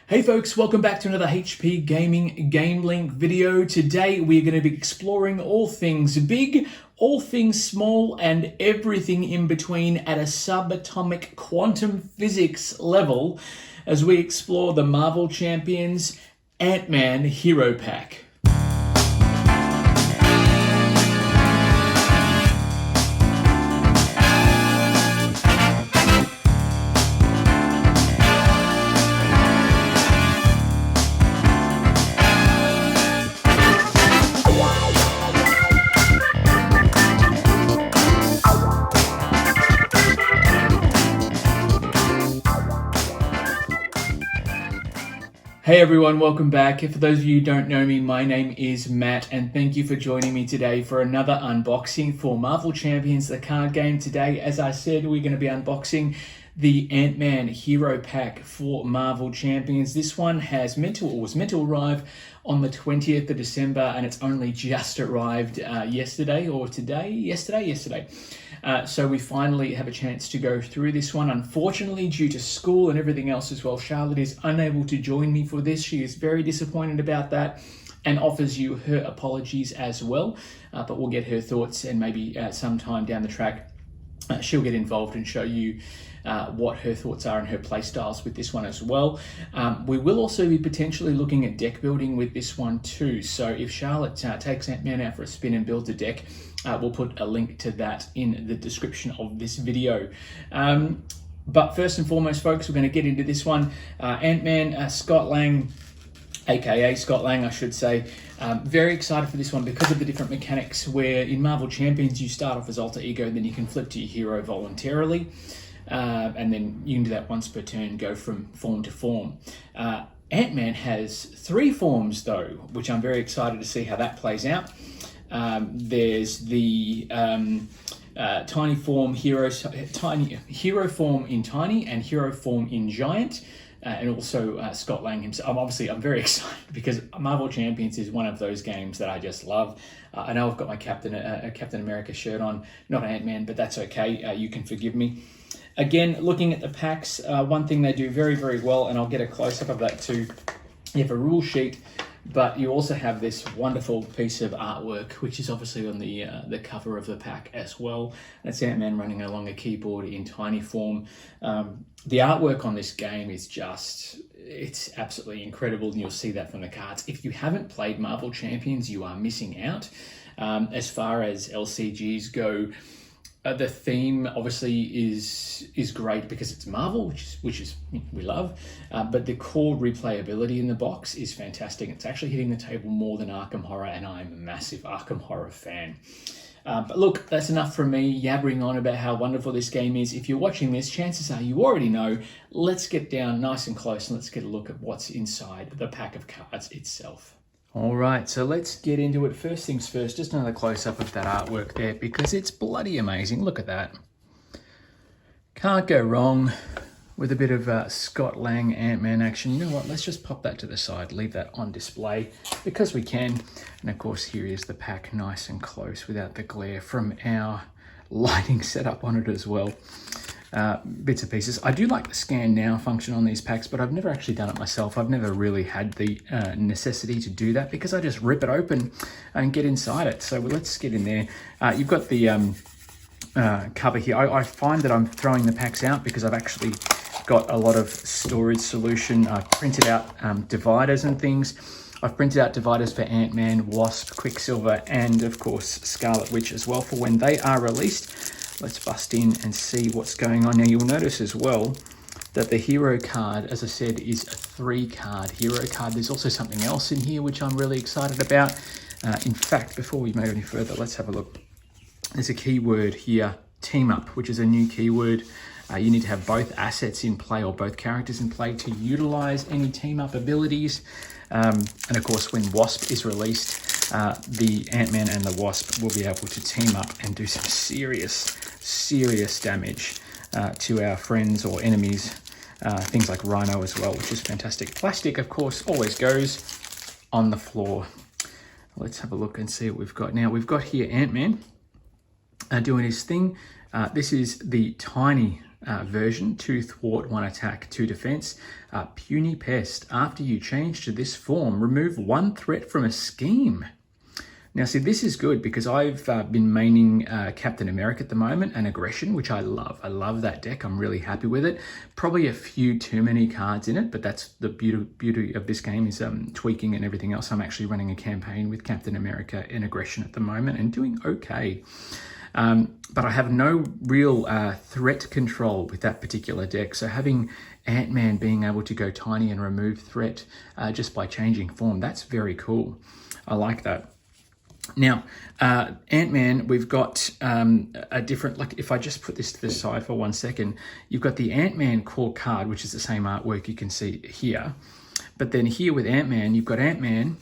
Hey folks, welcome back to another HP Gaming GameLINK video. Today we're going to be exploring all things big, all things small, and everything in between at a subatomic quantum physics level as we explore the Marvel Champions Ant-Man Hero Pack. Hey everyone, welcome back. For those of you who don't know me, my name is Matt and thank you for joining me today for another unboxing for Marvel Champions, the card game. Today, as I said, we're going to be unboxing the Ant-Man Hero Pack for Marvel Champions. This one was meant to arrive on the 20th of December and it's only just arrived yesterday. So we finally have a chance to go through this one. Unfortunately, due to school and everything else as well, Charlotte is unable to join me for this. She is very disappointed about that and offers you her apologies as well. But we'll get her thoughts and maybe sometime down the track, she'll get involved and show you what her thoughts are and her play styles with this one as well. We will also be potentially looking at deck building with this one too. So if Charlotte takes Ant-Man out for a spin and builds a deck, we'll put a link to that in the description of this video. But first and foremost, folks, we're going to get into this one. Ant-Man, Scott Lang, aka Scott Lang, I should say. Very excited for this one because of the different mechanics where in Marvel Champions you start off as alter ego and then you can flip to your hero voluntarily. And then you can do that once per turn, go from form to form. Ant-Man has 3 forms though, which I'm very excited to see how that plays out. There's the tiny form hero form in tiny and hero form in giant, and also Scott Lang himself. I'm very excited because Marvel Champions is one of those games that I just love. I know I've got my Captain America shirt on, not Ant-Man, but that's okay. You can forgive me. Again, looking at the packs, one thing they do very, very well, and I'll get a close-up of that too, you have a rule sheet, but you also have this wonderful piece of artwork, which is obviously on the cover of the pack as well. That's Ant-Man running along a keyboard in tiny form. The artwork on this game is it's absolutely incredible, and you'll see that from the cards. If you haven't played Marvel Champions, you are missing out. As far as LCGs go, the theme obviously is great because it's Marvel, which is we love, but the core replayability in the box is fantastic. It's actually hitting the table more than Arkham Horror, and I'm a massive Arkham Horror fan. But look, that's enough from me yabbering on about how wonderful this game is. If you're watching this, chances are you already know. Let's get down nice and close and let's get a look at what's inside the pack of cards itself. All right, so let's get into it. First things first, just another close-up of that artwork there because it's bloody amazing. Look at that. Can't go wrong with a bit of Scott Lang Ant-Man action. You know what, let's just pop that to the side, leave that on display because we can. And of course, here is the pack nice and close without the glare from our lighting setup on it as well. Bits and pieces. I do like the scan now function on these packs, but I've never actually done it myself. I've never really had the necessity to do that because I just rip it open and get inside it. So let's get in there. You've got the cover here. I find that I'm throwing the packs out because I've actually got a lot of storage solution. I've printed out dividers and things. I've printed out dividers for Ant-Man, Wasp, Quicksilver, and of course Scarlet Witch as well for when they are released. Let's bust in and see what's going on. Now you'll notice as well that the hero card, as I said, is a 3-card hero card. There's also something else in here which I'm really excited about. In fact, before we move any further, let's have a look. There's a keyword here, team up, which is a new keyword. You need to have both assets in play or both characters in play to utilize any team up abilities. And of course, when Wasp is released, the Ant-Man and the Wasp will be able to team up and do some serious damage to our friends or enemies, things like Rhino as well, which is fantastic. Plastic, of course, always goes on the floor. Let's have a look and see what we've got. Now, we've got here Ant-Man doing his thing. This is the tiny version, 2 thwart, 1 attack, 2 defense. Puny Pest. After you change to this form, remove 1 threat from a scheme. Now, see, this is good because I've been maining Captain America at the moment and Aggression, which I love. I love that deck. I'm really happy with it. Probably a few too many cards in it, but that's the beauty of this game is tweaking and everything else. I'm actually running a campaign with Captain America and Aggression at the moment and doing okay. But I have no real threat control with that particular deck. So having Ant-Man being able to go tiny and remove threat just by changing form, that's very cool. I like that. Now, Ant-Man, we've got a different, like if I just put this to the side for 1 second, you've got the Ant-Man core card, which is the same artwork you can see here. But then here with Ant-Man, you've got Ant-Man,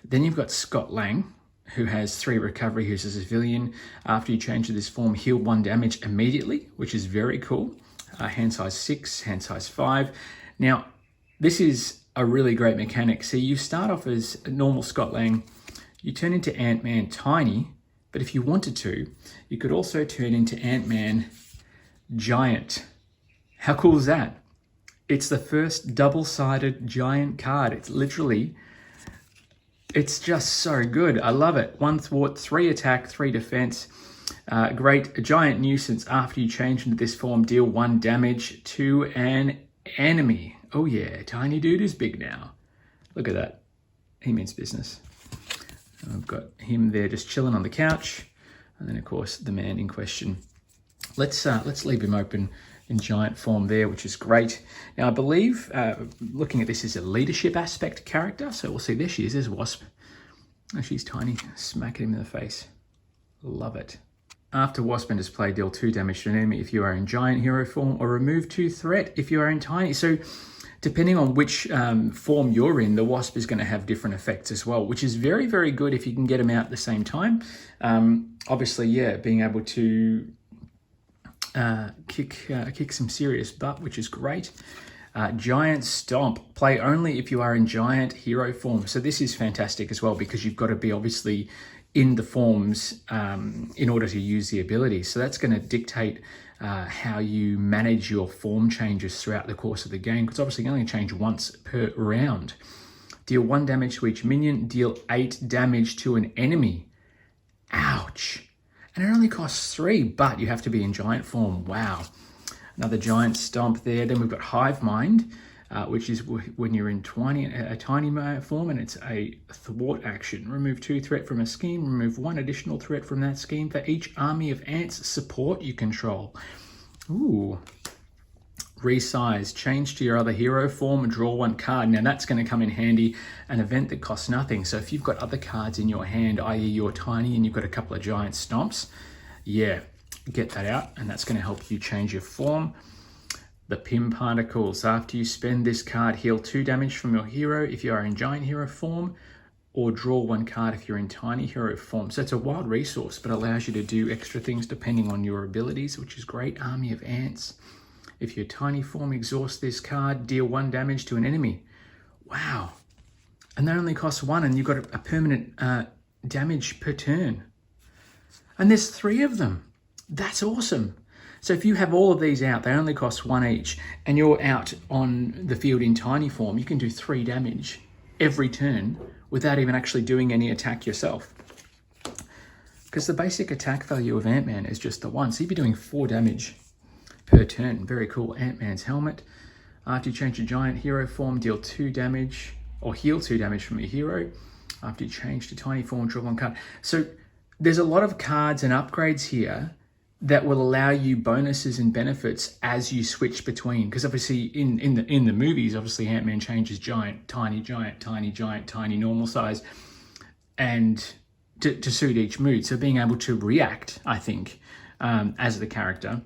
then you've got Scott Lang, who has 3 recovery, who's a civilian. After you change to this form, heal 1 damage immediately, which is very cool. Hand size 6, hand size 5. Now, this is a really great mechanic. See, you start off as a normal Scott Lang, you turn into Ant-Man Tiny, but if you wanted to, you could also turn into Ant-Man Giant. How cool is that? It's the first double-sided giant card. It's just so good. I love it. 1 thwart, 3 attack, 3 defense. Great. A giant nuisance. After you change into this form, deal 1 damage to an enemy. Oh yeah, tiny dude is big now. Look at that. He means business. I've got him there just chilling on the couch. And then of course the man in question. Let's leave him open in giant form there, which is great. Now I believe, looking at this, is a leadership aspect character. So we'll see, there she is, there's Wasp. Oh, she's tiny, smacking him in the face. Love it. After Wasp enters play, deal 2 damage to an enemy if you are in giant hero form, or remove 2 threat if you are in tiny. So depending on which form you're in, the Wasp is going to have different effects as well, which is very, very good if you can get them out at the same time. Obviously, yeah, being able to kick some serious butt, which is great. Giant Stomp. Play only if you are in giant hero form. So this is fantastic as well because you've got to be obviously in the forms in order to use the ability. So that's going to dictate how you manage your form changes throughout the course of the game, because obviously you only change once per round. Deal 1 damage to each minion, deal 8 damage to an enemy. Ouch. And it only costs 3, but you have to be in giant form. Wow. Another Giant Stomp there. Then we've got Hive Mind, which is when you're in a tiny form, and it's a thwart action. Remove 2 threat from a scheme. Remove 1 additional threat from that scheme for each army of ants support you control. Ooh. Resize. Change to your other hero form and draw 1 card. Now that's going to come in handy. An event that costs nothing. So if you've got other cards in your hand, i.e. you're tiny and you've got a couple of Giant Stomps, yeah, get that out, and that's going to help you change your form. The Pim Particles. After you spend this card, heal 2 damage from your hero if you are in giant hero form, or draw 1 card if you're in tiny hero form. So it's a wild resource, but allows you to do extra things depending on your abilities, which is great. Army of Ants. If you're tiny form, exhaust this card, deal 1 damage to an enemy. Wow. And that only costs 1, and you've got a permanent damage per turn. And there's 3 of them. That's awesome. So if you have all of these out, they only cost 1 each, and you're out on the field in tiny form, you can do 3 damage every turn without even actually doing any attack yourself. Because the basic attack value of Ant-Man is just the 1. So you'd be doing 4 damage per turn. Very cool. Ant-Man's Helmet. After you change to giant hero form, deal 2 damage, or heal 2 damage from your hero. After you change to tiny form, draw 1 card. So there's a lot of cards and upgrades here that will allow you bonuses and benefits as you switch between. Because obviously in the movies, obviously Ant-Man changes giant, tiny, normal size, and to suit each mood. So being able to react, I think, as the character,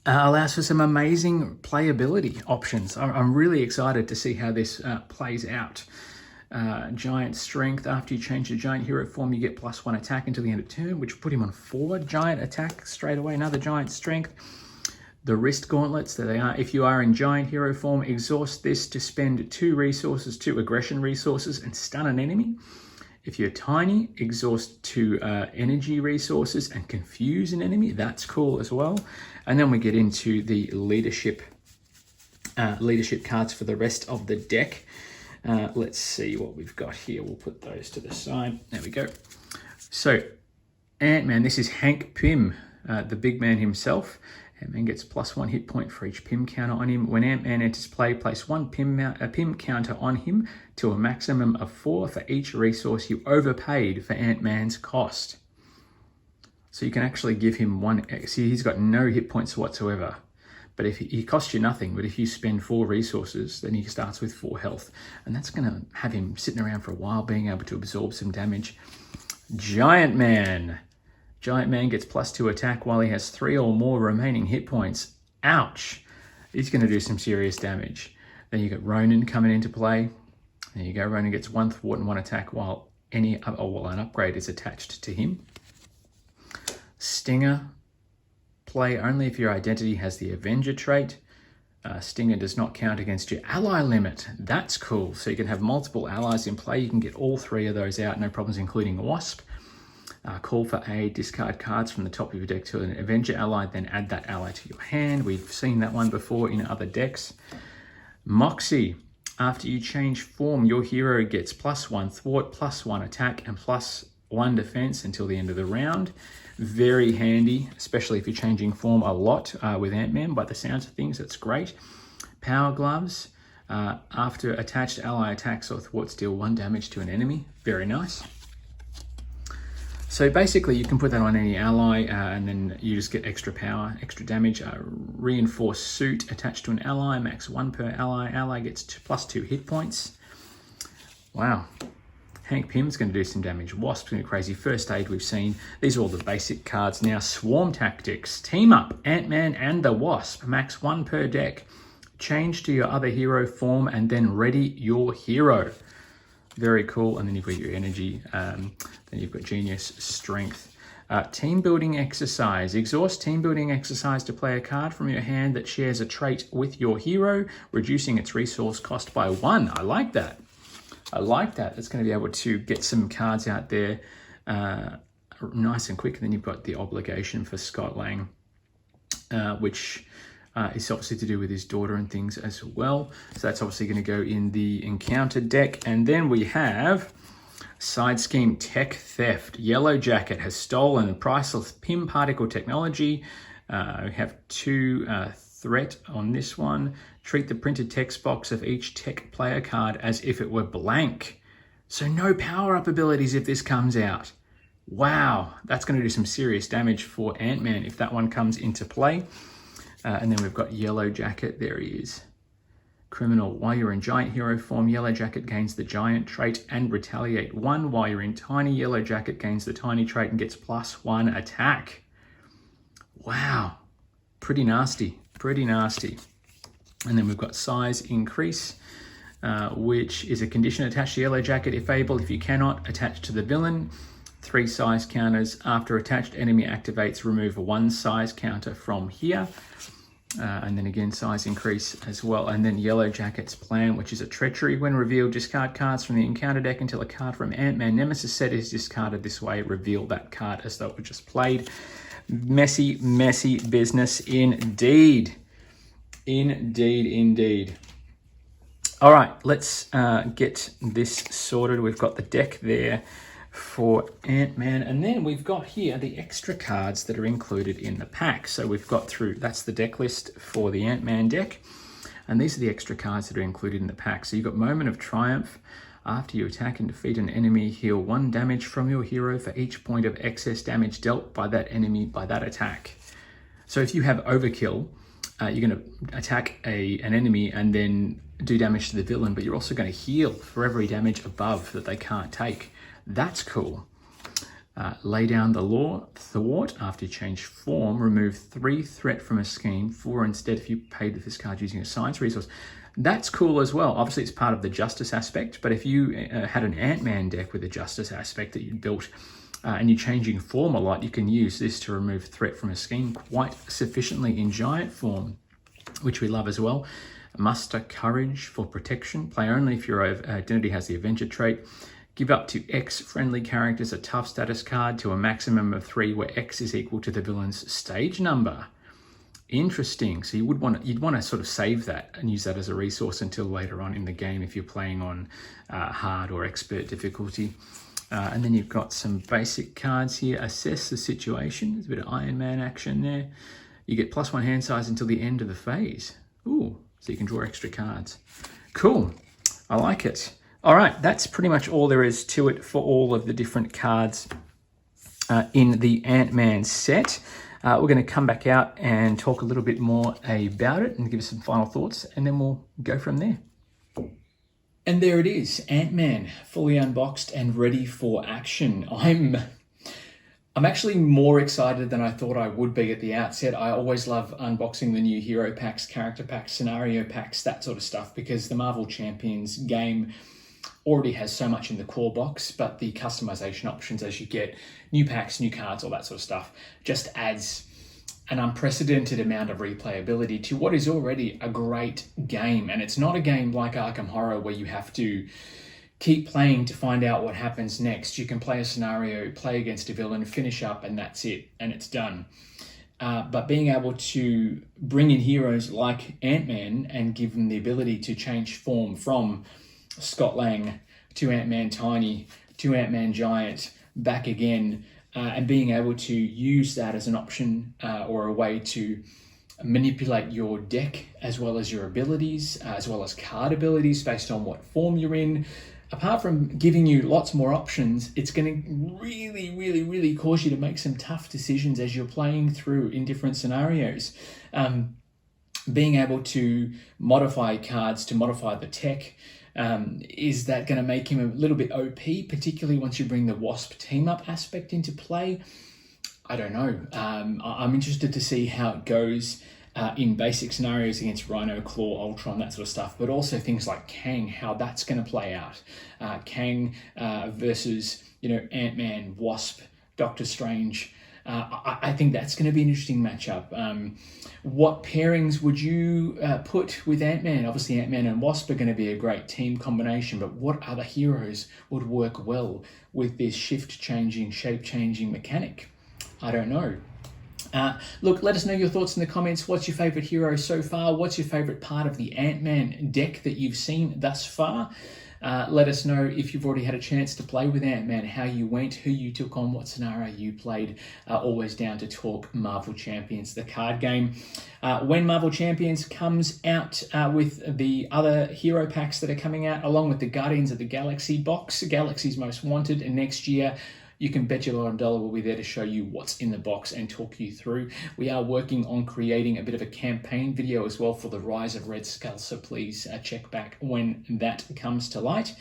allows for some amazing playability options. I'm really excited to see how this plays out. Giant Strength. After you change to giant hero form, you get +1 attack until the end of turn, which put him on 4 giant attack straight away. Another Giant Strength. The Wrist Gauntlets, there they are. If you are in giant hero form, exhaust this to spend 2 resources, 2 aggression resources, and stun an enemy. If you're tiny, exhaust 2 energy resources and confuse an enemy. That's cool as well. And then we get into the leadership cards for the rest of the deck. Let's see what we've got here. We'll put those to the side. There we go. So Ant-Man, this is Hank Pym, the big man himself. Ant-Man gets +1 hit point for each Pym counter on him. When Ant-Man enters play, place 1 Pym counter on him to a maximum of 4 for each resource you overpaid for Ant-Man's cost. So you can actually give him 1. See, he's got no hit points whatsoever. But if he costs you nothing, but if you spend 4 resources, then he starts with 4 health. And that's going to have him sitting around for a while, being able to absorb some damage. Giant Man. Giant Man gets +2 attack while he has 3 or more remaining hit points. Ouch. He's going to do some serious damage. Then you got Ronan coming into play. There you go. Ronan gets 1 thwart and 1 attack while an upgrade is attached to him. Stinger. Play only if your identity has the Avenger trait. Stinger does not count against your ally limit. That's cool. So you can have multiple allies in play. You can get all 3 of those out, no problems, including Wasp. Call for aid, discard cards from the top of your deck to an Avenger ally, then add that ally to your hand. We've seen that one before in other decks. Moxie. After you change form, your hero gets +1 thwart, +1 attack, and +1 defense until the end of the round. Very handy, especially if you're changing form a lot with Ant-Man. By the sounds of things, that's great. Power Gloves. After attached ally attacks or thwarts, deal 1 damage to an enemy. Very nice. So basically, you can put that on any ally, and then you just get extra power, extra damage. Reinforced Suit attached to an ally, max 1 per ally. Ally gets +2 hit points. Wow. Hank Pym's going to do some damage. Wasp's going to be crazy. First Aid we've seen. These are all the basic cards. Now, Swarm Tactics. Team up Ant-Man and the Wasp. Max 1 per deck. Change to your other hero form and then ready your hero. Very cool. And then you've got your energy. Then you've got Genius, Strength. Team Building Exercise. Exhaust Team Building Exercise to play a card from your hand that shares a trait with your hero, reducing its resource cost by 1. I like that. I like that. It's going to be able to get some cards out there nice and quick. And then you've got the Obligation for Scott Lang, which is obviously to do with his daughter and things as well. So that's obviously going to go in the Encounter deck. And then we have Side Scheme Tech Theft. Yellow Jacket has stolen priceless Pym particle technology. We have 2 threat on this one. Treat the printed text box of each tech player card as if it were blank. So no power-up abilities if this comes out. Wow, that's going to do some serious damage for Ant-Man if that one comes into play. And then we've got Yellow Jacket. There he is. Criminal. While you're in Giant Hero form, Yellow Jacket gains the Giant trait and Retaliate 1. While you're in Tiny, Yellow Jacket gains the Tiny trait and gets +1 attack. Wow. Pretty nasty. Pretty nasty. And then we've got Size Increase, which is a condition attached to Yellow Jacket. If able, if you cannot, attach to the villain. 3 size counters. After attached enemy activates, remove 1 size counter from here. And then again, Size Increase as well. And then Yellow Jacket's Plan, which is a treachery. When revealed, discard cards from the Encounter deck until a card from Ant-Man Nemesis set is discarded this way. Reveal that card as though it was just played. Messy, messy business indeed. Indeed. All right, let's get this sorted. We've got the deck there for Ant-Man, and then we've got here the extra cards that are included in the pack. So we've got through, that's the deck list for the Ant-Man deck, and these are the extra cards that are included in the pack. So you've got Moment of Triumph. After you attack and defeat an enemy, heal 1 damage from your hero for each point of excess damage dealt by that enemy by that attack. So if you have Overkill, you're going to attack an enemy and then do damage to the villain, but you're also going to heal for every damage above that they can't take. That's cool. Lay down the law. Thwart. After you change form, remove 3 threat from a scheme, 4 instead if you paid with this card using a science resource. That's cool as well. Obviously, it's part of the justice aspect, but if you had an Ant-Man deck with a justice aspect that you built and you're changing form a lot, you can use this to remove threat from a scheme quite sufficiently in giant form, which we love as well. Muster Courage for protection. Play only if your identity has the Avenger trait. Give up to X friendly characters a tough status card to a maximum of 3 where X is equal to the villain's stage number. Interesting. So you'd want to sort of save that and use that as a resource until later on in the game if you're playing on hard or expert difficulty. And then you've got some basic cards here. Assess the situation. There's a bit of Iron Man action there. You get +1 hand size until the end of the phase. Ooh, so you can draw extra cards. Cool. I like it. All right, that's pretty much all there is to it for all of the different cards in the Ant-Man set. We're going to come back out and talk a little bit more about it and give us some final thoughts, and then we'll go from there. And there it is, Ant-Man, fully unboxed and ready for action. I'm actually more excited than I thought I would be at the outset. I always love unboxing the new hero packs, character packs, scenario packs, that sort of stuff, because the Marvel Champions game already has so much in the core box, but the customization options as you get new packs, new cards, all that sort of stuff, just adds an unprecedented amount of replayability to what is already a great game. And it's not a game like Arkham Horror where you have to keep playing to find out what happens next. You can play a scenario, play against a villain, finish up, and that's it, and it's done. But being able to bring in heroes like Ant-Man and give them the ability to change form from Scott Lang to Ant-Man Tiny to Ant-Man Giant, back again, and being able to use that as an option or a way to manipulate your deck as well as your abilities, as well as card abilities based on what form you're in. Apart from giving you lots more options, it's going to really cause you to make some tough decisions as you're playing through in different scenarios. Being able to modify cards to modify the tech, is that going to make him a little bit OP, particularly once you bring the Wasp team-up aspect into play? I don't know. I'm interested to see how it goes in basic scenarios against Rhino, Claw, Ultron, that sort of stuff, but also things like Kang, how that's going to play out. Kang versus, Ant-Man, Wasp, Doctor Strange. I think that's going to be an interesting matchup. What pairings would you put with Ant-Man? Obviously, Ant-Man and Wasp are going to be a great team combination, but what other heroes would work well with this shift-changing, shape-changing mechanic? I don't know. Look, let us know your thoughts in the comments. What's your favorite hero so far? What's your favorite part of the Ant-Man deck that you've seen thus far? Let us know if you've already had a chance to play with Ant-Man, how you went, who you took on, what scenario you played. Always down to talk Marvel Champions, the card game. When Marvel Champions comes out with the other hero packs that are coming out, along with the Guardians of the Galaxy box, Galaxy's Most Wanted, and next year, you can bet your bottom dollar we'll be there to show you what's in the box and talk you through. We are working on creating a bit of a campaign video as well for the Rise of Red Skull, so please check back when that comes to light.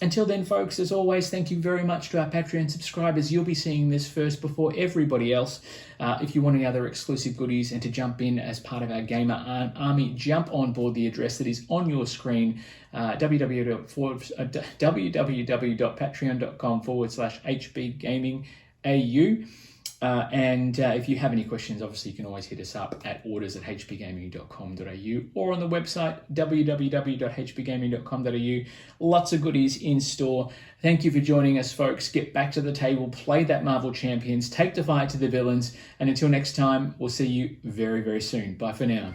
Until then, folks, as always, thank you very much to our Patreon subscribers. You'll be seeing this first before everybody else. If you want any other exclusive goodies and to jump in as part of our gamer army, jump on board the address that is on your screen, www.patreon.com/HBGamingAU. And if you have any questions, obviously you can always hit us up at orders@hbgaming.com.au or on the website www.hbgaming.com.au. Lots of goodies in store. Thank you for joining us, folks. Get back to the table, play that Marvel Champions, take the fight to the villains, and until next time, we'll see you very, very soon. Bye for now.